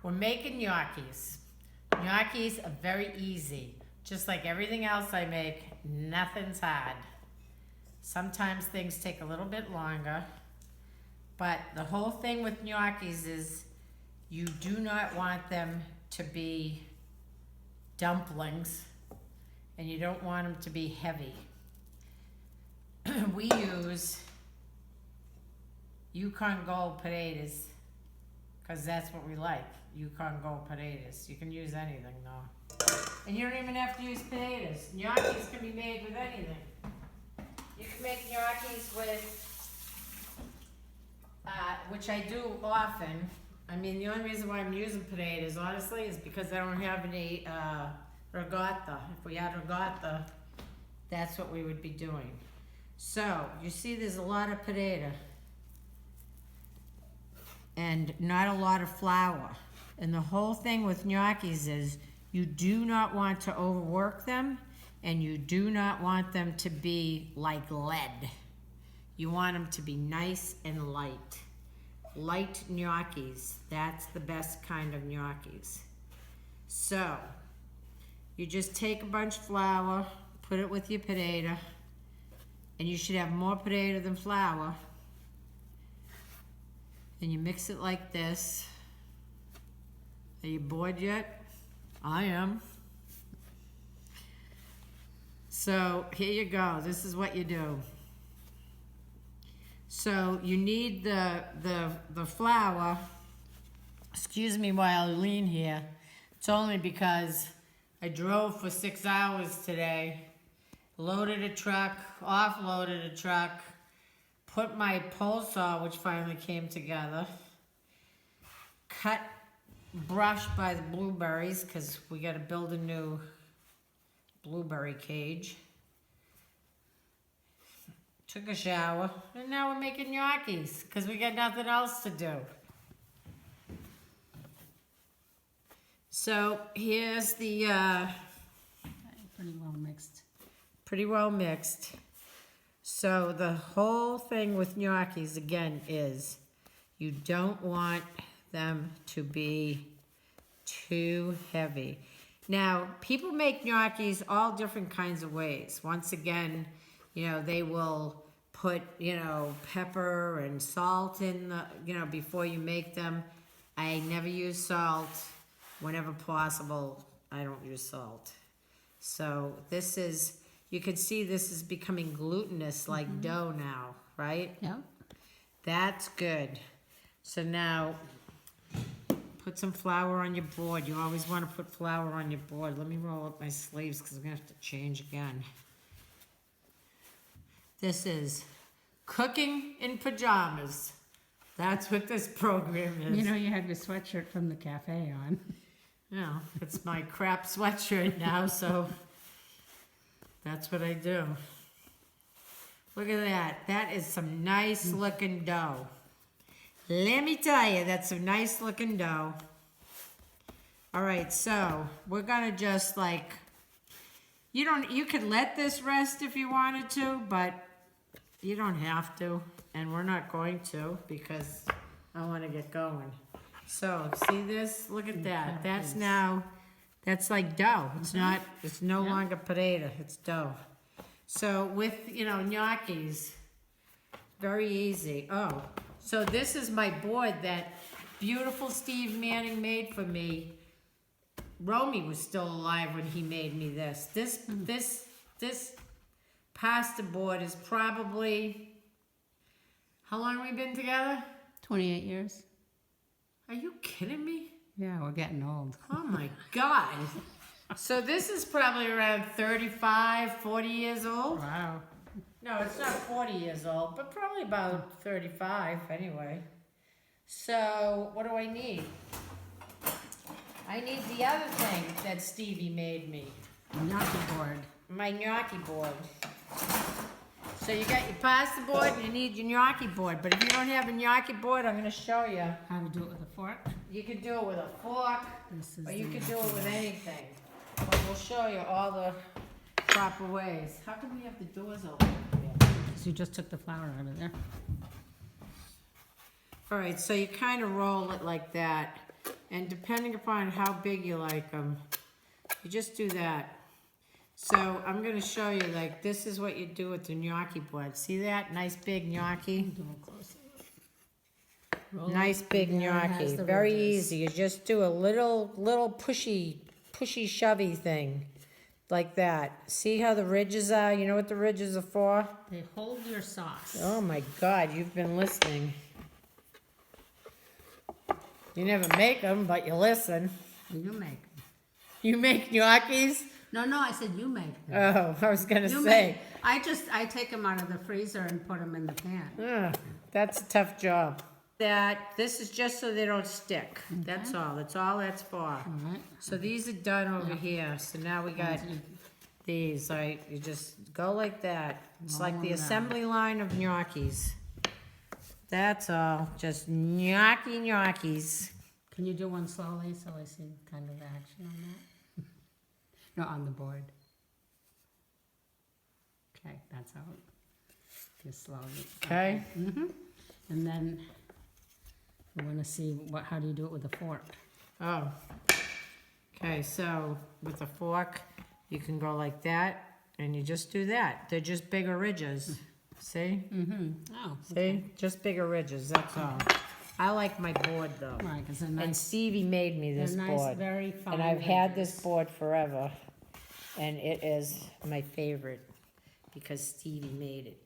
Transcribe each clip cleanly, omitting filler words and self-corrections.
we're making gnocchis. Gnocchis are very easy. Just like everything else I make, nothing's hard. Sometimes things take a little bit longer, but the whole thing with gnocchis is you do not want them to be dumplings, and you don't want them to be heavy. We use Yukon Gold potatoes because that's what we like, Yukon Gold potatoes. You can use anything though. And you don't even have to use potatoes. Gnocchis can be made with anything. You can make gnocchis with, which I do often. I mean, the only reason why I'm using potatoes, honestly, is because I don't have any ricotta. If we had ricotta, that's what we would be doing. So, you see there's a lot of potato and not a lot of flour. And the whole thing with gnocchis is you do not want to overwork them, and you do not want them to be like lead. You want them to be nice and light. Light gnocchis, that's the best kind of gnocchis. So, you just take a bunch of flour, put it with your potato, and you should have more potato than flour. And you mix it like this. Are you bored yet? I am. So here you go. This is what you do. So you need the flour. Excuse me while I lean here. It's only because I drove for 6 hours today. Loaded a truck, offloaded a truck, put my pole saw, which finally came together, cut brush by the blueberries, because we got to build a new blueberry cage. Took a shower, and now we're making gnocchis, because we got nothing else to do. So here's the... Pretty well mixed. Pretty well mixed. So the whole thing with gnocchis, again, is you don't want them to be too heavy. Now, people make gnocchis all different kinds of ways. Once again, you know, they will put, you know, pepper and salt in the, you know, before you make them. I never use salt. Whenever possible, I don't use salt. So this is, you can see this is becoming glutinous like dough now, right? Yeah. That's good. So now, put some flour on your board. You always want to put flour on your board. Let me roll up my sleeves because I'm going to have to change again. This is cooking in pajamas. That's what this program is. You know, you have your sweatshirt from the cafe on. Yeah, it's my crap sweatshirt now, so that's what I do. Look at that. That is some nice looking dough. Let me tell you, that's some nice looking dough. All right, so we're gonna just like, you could let this rest if you wanted to, but you don't have to, and we're not going to because I want to get going. So see this? Look at that. That's now, that's like dough. It's not, it's no longer potato, it's dough. So with, you know, gnocchis, very easy. Oh, so this is my board that beautiful Steve Manning made for me. Romy was still alive when he made me this. This pasta board is probably, how long have we been together? 28 years. Are you kidding me? Yeah, we're getting old. Oh my God. So this is probably around 35, 40 years old. Wow. No, it's not 40 years old, but probably about 35 anyway. So what do I need? I need the other thing that Stevie made me. Gnocchi board. My gnocchi board. So you got your pasta board and you need your gnocchi board. But if you don't have a gnocchi board, I'm going to show you. How to do it with a fork. You could do it with a fork, This is or you the- could do it with anything. But we'll show you all the proper ways. How come we have the doors open? So you just took the flour out of there. All right, so you kind of roll it like that. And depending upon how big you like them, you just do that. So I'm gonna show you, like, this is what you do with the gnocchi board. See that? Nice big gnocchi. Do it closer. Roll Nice it, big and there it has gnocchi. the Very ridges. easy. You just do a little pushy shovey thing. Like that. See how the ridges are? You know what the ridges are for? They hold your sauce. Oh my God, you've been listening. You never make them, but you listen. You make 'em. You make gnocchis? No, I said you make them. Oh, I was gonna You say. I take them out of the freezer and put them in the pan. That's a tough job. This is just so they don't stick. That's all. That's all that's for. All right. So these are done over here. So now we got these. Right? You just go like that. It's like the assembly line of gnocchis. That's all. Just gnocchis. Can you do one slowly so I see kind of the action on that? No, on the board. Okay, that's how it just slowly. Okay. And then we want to see how do you do it with a fork? Oh. Okay, so with a fork, you can go like that, and you just do that. They're just bigger ridges. See? Oh, See? Just bigger ridges, that's all. I like my board though. right, because they're And nice. Stevie made me this They're nice, board. very fine. And I've had ridges. this board forever. And it is my favorite because Stevie made it.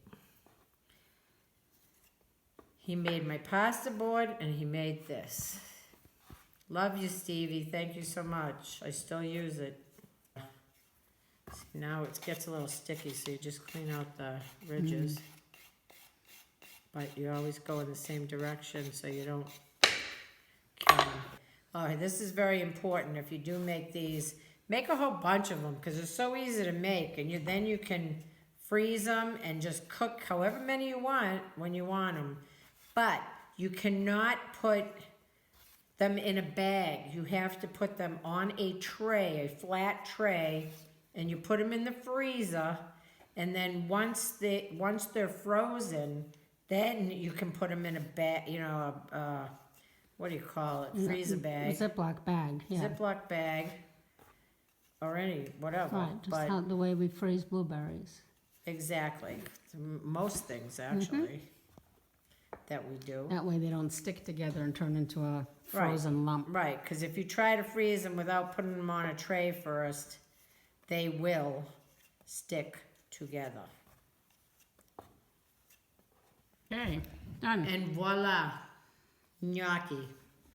He made my pasta board and he made this. Love you, Stevie. Thank you so much. I still use it. See, now it gets a little sticky, so you just clean out the ridges. But you always go in the same direction so you don't kill them. All right, this is very important. If you do make these, make a whole bunch of them because they're so easy to make. And then you can freeze them and just cook however many you want when you want them. But you cannot put them in a bag. You have to put them on a tray, a flat tray, and you put them in the freezer. And then once they're frozen, then you can put them in a bag, what do you call it? Freezer bag. A Ziploc bag, yeah. Ziploc bag. Or whatever. Right, just But how the way we freeze blueberries. exactly. Most things, actually, that we do. That way they don't stick together and turn into a frozen lump. Right, because if you try to freeze them without putting them on a tray first, they will stick together. Okay, done. And voila, gnocchi.